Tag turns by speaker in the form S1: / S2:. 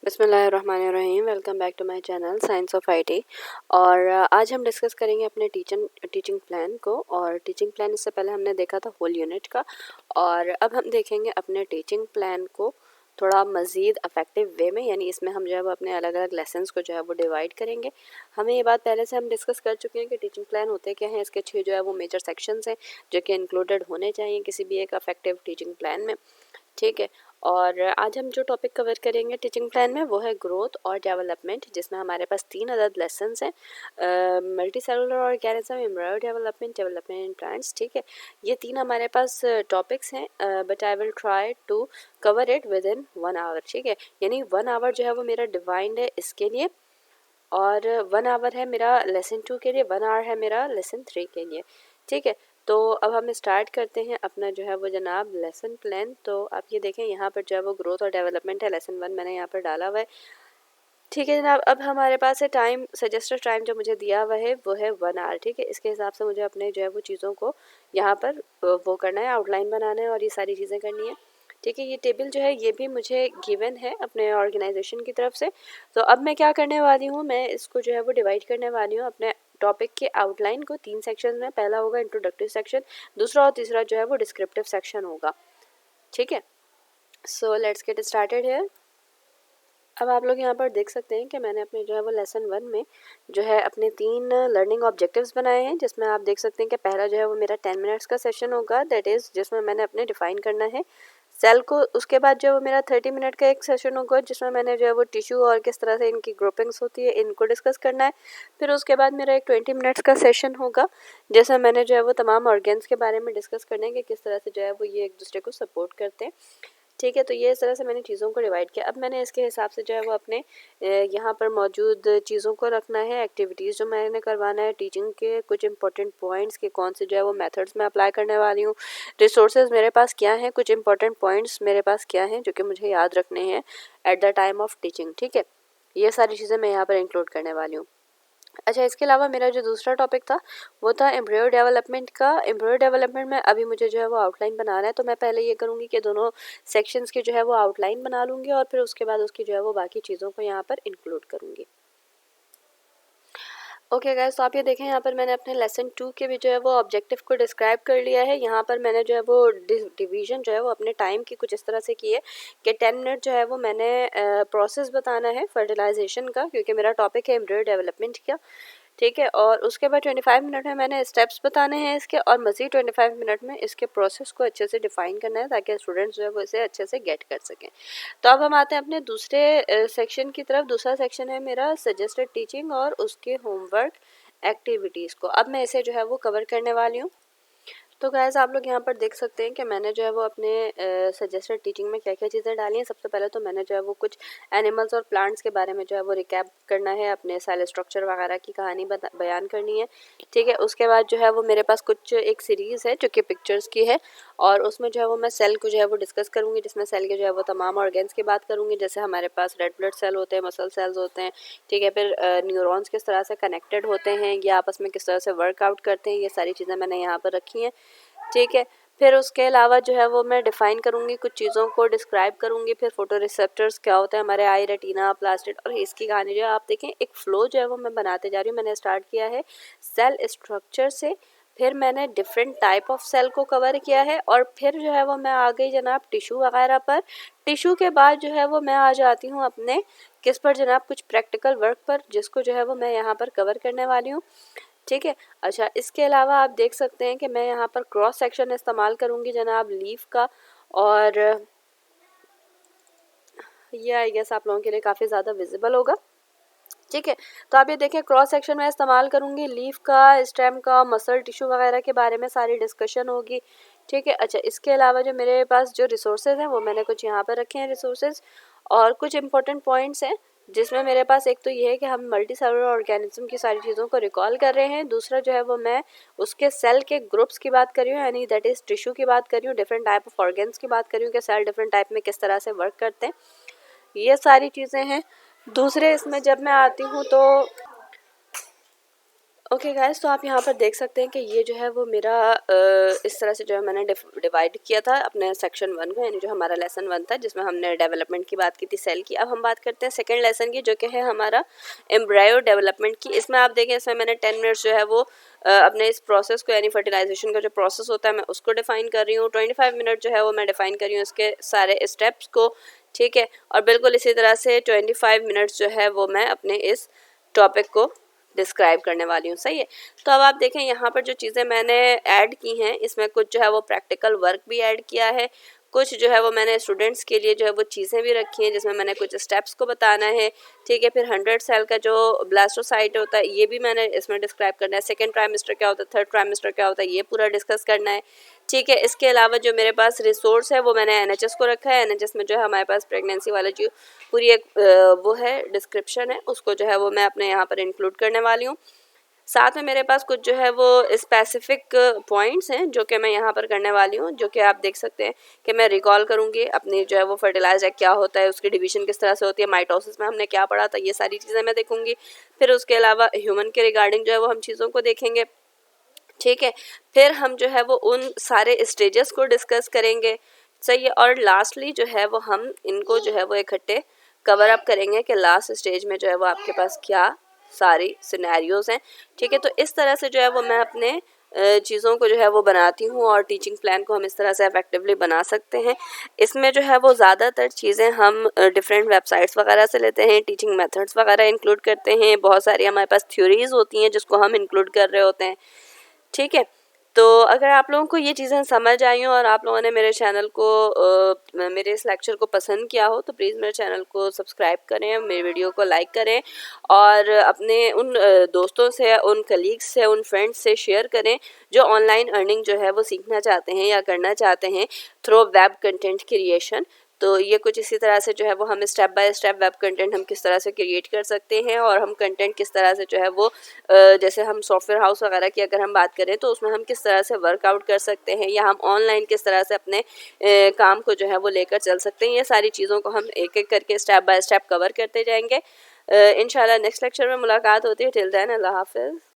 S1: बिस्मिल्लाहिर्रहमानिर्रहीम। Welcome back to my channel science of IT. और आज हम डिस्कस करेंगे अपने टीचिंग प्लान को। और टीचिंग प्लान इससे पहले हमने देखा था होल यूनिट का, और अब हम देखेंगे अपने टीचिंग प्लान को थोड़ा मज़ीद अफेक्टिव वे में, यानी इसमें हम जो है वो अपने अलग अलग लेसन्स को जो है वो डिवाइड करेंगे। हमें ये बात पहले से हम डिस्कस कर चुके हैं कि टीचिंग प्लान होते क्या हैं। इसके 6 जो है वो मेजर सेक्शंस हैं जो कि इंक्लूडेड होने चाहिए किसी भी एक अफेक्टिव टीचिंग प्लान में, ठीक है। और आज हम जो टॉपिक कवर करेंगे टीचिंग प्लान में वो है ग्रोथ और डेवलपमेंट, जिसमें हमारे पास 3 अदद लेसन्स हैं। Multi cellular organism, embryo development, development in plants, ठीक है। ये 3 हमारे पास टॉपिक्स हैं, but I will try to cover it within 1 hour, ठीक है। यानी 1 आवर जो है वो मेरा डिवाइंड है इसके लिए, और 1 आवर है मेरा लेसन 2 के लिए, 1 आवर है मेरा लेसन 3 के लिए, ठीक है। तो अब हम स्टार्ट करते हैं अपना जो है वो जनाब लेसन प्लान। तो आप ये देखें यहाँ पर जो है वो ग्रोथ और डेवलपमेंट है, लेसन 1 मैंने यहाँ पर डाला हुआ है, ठीक है जनाब। अब हमारे पास है टाइम, सजेस्टेड टाइम जो मुझे दिया हुआ है वो है 1 आवर, ठीक है। इसके हिसाब से मुझे अपने जो है वो चीज़ों को यहाँ पर वो करना है, आउटलाइन बनाना है और ये सारी चीज़ें करनी है, ठीक है। ये टेबल जो है ये भी मुझे गिवन है अपने ऑर्गेनाइजेशन की तरफ से। तो अब मैं क्या करने वाली हूँ, मैं इसको जो है वो डिवाइड करने वाली हूँ अपने टॉपिक के आउटलाइन को 3 सेक्शन में। पहला होगा इंट्रोडक्टिव सेक्शन, दूसरा और तीसरा जो है वो डिस्क्रिप्टिव सेक्शन होगा, ठीक है। So let's get started here. अब आप लोग यहाँ पर देख सकते हैं कि मैंने अपने जो है वो लेसन 1 में जो है अपने 3 लर्निंग ऑब्जेक्टिव्स बनाए हैं, जिसमें आप देख सकते हैं कि पहला जो है वो मेरा 10 मिनट्स का सेशन होगा, दैट इज़ जिसमें मैंने अपने डिफ़ाइन करना है सेल को। उसके बाद जो है वो मेरा 30 मिनट का एक सेशन होगा जिसमें मैंने जो है वो टिश्यू और किस तरह से इनकी ग्रुपिंग्स होती है इनको डिस्कस करना है। फिर उसके बाद मेरा एक 20 मिनट्स का सेशन होगा जिसमें मैंने जो है वो तमाम ऑर्गेन्स के बारे में डिस्कस करना है कि किस तरह से जो है वो ये एक दूसरे को सपोर्ट करते हैं, ठीक है। तो ये इस तरह से मैंने चीज़ों को डिवाइड किया। अब मैंने इसके हिसाब से जो है वो अपने यहाँ पर मौजूद चीज़ों को रखना है, एक्टिविटीज़ जो मैंने करवाना है, टीचिंग के कुछ इंपॉर्टेंट पॉइंट्स के कौन से जो है वो मेथड्स मैं अप्लाई करने वाली हूँ, रिसोर्सेज मेरे पास क्या हैं, कुछ इंपॉर्टेंट पॉइंट्स मेरे पास क्या हैं जो कि मुझे याद रखने हैं at the time of teaching, ठीक है। ये सारी चीज़ें मैं यहाँ पर इंक्लूड करने वाली हूँ। अच्छा, इसके अलावा मेरा जो दूसरा टॉपिक था वो था एम्ब्रियो डेवलपमेंट का। एम्ब्रियो डेवलपमेंट में अभी मुझे जो है वो आउटलाइन बनाना है, तो मैं पहले ये करूँगी कि दोनों सेक्शंस की जो है वो आउटलाइन बना लूँगी और फिर उसके बाद उसकी जो है वो बाकी चीज़ों को यहाँ पर इंक्लूड करूँगी। ओके गाइस, तो आप ये देखें यहाँ पर मैंने अपने लेसन 2 के भी जो है वो ऑब्जेक्टिव को डिस्क्राइब कर लिया है। यहाँ पर मैंने जो है वो डिवीजन जो है वो अपने टाइम की कुछ इस तरह से की है कि 10 मिनट जो है वो मैंने प्रोसेस बताना है फर्टिलाइजेशन का, क्योंकि मेरा टॉपिक है एम्ब्रियो डेवलपमेंट का, ठीक है। और उसके बाद 25 मिनट में मैंने स्टेप्स बताने हैं इसके, और मज़ीद 25 मिनट में इसके प्रोसेस को अच्छे से डिफ़ाइन करना है ताकि स्टूडेंट्स जो है वो इसे अच्छे से गेट कर सकें। तो अब हम आते हैं अपने दूसरे सेक्शन की तरफ। दूसरा सेक्शन है मेरा सजेस्टेड टीचिंग और उसके होमवर्क एक्टिविटीज़ को। अब मैं इसे जो है वो कवर करने वाली हूँ। तो गाइस, आप लोग यहाँ पर देख सकते हैं कि मैंने जो है वो अपने सजेस्टेड टीचिंग में क्या क्या चीज़ें डाली हैं। सबसे पहले तो मैंने जो है वो कुछ एनिमल्स और प्लांट्स के बारे में जो है वो रिकैप करना है, अपने सेल स्ट्रक्चर वगैरह की कहानी बयान करनी है, ठीक है। उसके बाद जो है वो मेरे पास कुछ एक सीरीज़ है जो कि पिक्चर्स की है, और उसमें जो है वो मैं सेल को जो है वो डिस्कस करूँगी, जिसमें सेल के जो है वो तमाम ऑर्गेन्स की बात करूँगी। जैसे हमारे पास रेड ब्लड सेल होते हैं, मसल सेल्स होते हैं, ठीक है। फिर न्यूरॉन्स किस तरह से कनेक्टेड होते हैं, ये आपस में किस तरह से वर्कआउट करते हैं, ये सारी चीज़ें मैंने यहाँ पर रखी हैं, ठीक है। फिर उसके अलावा जो है वो मैं डिफ़ाइन करूँगी, कुछ चीज़ों को डिस्क्राइब करूँगी। फिर फोटो रिसेप्टर्स क्या होता है, हमारे आई, रेटिना, प्लास्टिड, और इसकी कहानी जो है आप देखें एक फ़्लो जो है वो मैं बनाते जा रही हूँ। मैंने स्टार्ट किया है सेल स्ट्रक्चर से, फिर मैंने डिफरेंट टाइप ऑफ सेल को कवर किया है, और फिर जो है वो मैं आ गई जनाब टिश्यू वगैरह पर। टिश्यू के बाद जो है वो मैं आ जाती हूँ अपने किस पर जनाब, कुछ प्रैक्टिकल वर्क पर, जिसको जो है वो मैं यहाँ पर कवर करने वाली हूँ, ठीक है। अच्छा, इसके अलावा आप देख सकते हैं कि मैं यहाँ पर क्रॉस सेक्शन इस्तेमाल करूँगी जनाब लीफ का, और ये आई गेस आप लोगों के लिए काफ़ी ज़्यादा विजिबल होगा, ठीक है। तो आप ये देखें क्रॉस सेक्शन में इस्तेमाल करूँगी लीफ का, स्टेम का, मसल टिश्यू वगैरह के बारे में सारी डिस्कशन होगी, ठीक है। अच्छा, इसके अलावा जो मेरे पास जो रिसोर्सेज हैं वो मैंने कुछ यहाँ पर रखे हैं रिसोर्सेज, और कुछ इंपॉर्टेंट पॉइंट्स हैं जिसमें मेरे पास एक तो ये है कि हम मल्टी सेलुलर ऑर्गेनिज्म की सारी चीज़ों को रिकॉल कर रहे हैं। दूसरा जो है वो मैं उसके सेल के ग्रुप्स की बात कर रही हूँ, यानी दैट इज़ टिश्यू की बात कर रही हूँ, डिफरेंट टाइप ऑफ ऑर्गेन्स की बात कर रही हूँ कि सेल डिफरेंट टाइप में किस तरह से वर्क करते हैं, ये सारी चीज़ें हैं। दूसरे इसमें जब मैं आती हूँ तो ओके गाइस, तो आप यहाँ पर देख सकते हैं कि ये जो है वो मेरा इस तरह से जो है मैंने डिवाइड किया था अपने सेक्शन 1 को, यानी जो हमारा लेसन 1 था जिसमें हमने डेवलपमेंट की बात की थी, सेल की। अब हम बात करते हैं सेकंड लेसन की, जो कि है हमारा एम्ब्रायो डेवलपमेंट की। इसमें आप देखें, इसमें मैंने 10 मिनट्स जो है वो अपने इस प्रोसेस को, यानी फर्टिलाइजेशन का जो प्रोसेस होता है मैं उसको डिफाइन कर रही हूँ। 25 मिनट जो है वो मैं डिफाइन कर रही हूँ इसके सारे स्टेप्स को, ठीक है। और बिल्कुल इसी तरह से 25 मिनट्स जो है वो मैं अपने इस टॉपिक को डिस्क्राइब करने वाली हूँ, सही है। तो अब आप देखें यहाँ पर जो चीज़ें मैंने ऐड की हैं, इसमें कुछ जो है वो प्रैक्टिकल वर्क भी ऐड किया है, कुछ जो है वो मैंने स्टूडेंट्स के लिए जो है वो चीज़ें भी रखी हैं जिसमें मैंने कुछ स्टेप्स को बताना है, ठीक है। फिर 100 सेल का जो ब्लास्टोसाइट होता है ये भी मैंने इसमें डिस्क्राइब करना है। सेकेंड ट्राइमेस्टर क्या होता है, थर्ड ट्राइमेस्टर क्या होता है, ये पूरा डिस्कस करना है, ठीक है। इसके अलावा जो मेरे पास रिसोर्स है वो मैंने NHS को रखा है। NHS में जो है हमारे पास प्रेगनेंसी वाला जो पूरी एक वो है डिस्क्रिप्शन है, उसको जो है वो मैं अपने यहाँ पर इंक्लूड करने वाली हूँ। साथ में मेरे पास कुछ जो है वो स्पेसिफिक पॉइंट्स हैं जो कि मैं यहाँ पर करने वाली हूँ, जो कि आप देख सकते हैं कि मैं रिकॉल करूँगी अपनी जो है वो फर्टिलाइज एग क्या होता है, उसकी डिवीजन किस तरह से होती है, माइटोसिस में हमने क्या पढ़ा था, ये सारी चीज़ें मैं देखूँगी। फिर उसके अलावा ह्यूमन के रिगार्डिंग जो है वो हम चीज़ों को देखेंगे, ठीक है। फिर हम जो है वो उन सारे स्टेजेस को डिस्कस करेंगे, सही है। और लास्टली जो है वो हम इनको जो है वो इकट्ठे कवर अप करेंगे कि लास्ट स्टेज में जो है वो आपके पास क्या सारी सिनेरियोज हैं, ठीक है। तो इस तरह से जो है वो मैं अपने चीज़ों को जो है वो बनाती हूँ और टीचिंग प्लान को हम इस तरह से इफेक्टिवली बना सकते हैं। इसमें जो है वो ज़्यादातर चीज़ें हम डिफरेंट वेबसाइट्स वगैरह से लेते हैं, टीचिंग मेथड्स वगैरह इंक्लूड करते हैं, बहुत सारी हमारे पास थ्योरीज होती हैं जिसको हम इंक्लूड कर रहे होते हैं, ठीक है। तो अगर आप लोगों को ये चीज़ें समझ आई हो और आप लोगों ने मेरे चैनल को मेरे इस लेक्चर को पसंद किया हो तो प्लीज़ मेरे चैनल को सब्सक्राइब करें, मेरे वीडियो को लाइक करें और अपने उन दोस्तों से, उन कलीग्स से, उन फ्रेंड्स से शेयर करें जो ऑनलाइन अर्निंग जो है वो सीखना चाहते हैं या करना चाहते हैं थ्रू वेब कंटेंट क्रिएशन। तो ये कुछ इसी तरह से जो है वो हम step by step web content हम किस तरह से क्रिएट कर सकते हैं और हम कंटेंट किस तरह से जो है वो जैसे हम सॉफ्टवेयर हाउस वगैरह की अगर हम बात करें तो उसमें हम किस तरह से वर्कआउट कर सकते हैं या हम ऑनलाइन किस तरह से अपने काम को जो है वो लेकर चल सकते हैं। ये सारी चीज़ों को हम एक एक करके स्टेप बाय स्टेप कवर करते जाएंगे। इंशाल्लाह नेक्स्ट लेक्चर में मुलाकात होती है। टिल देन अल्लाह हाफिज़।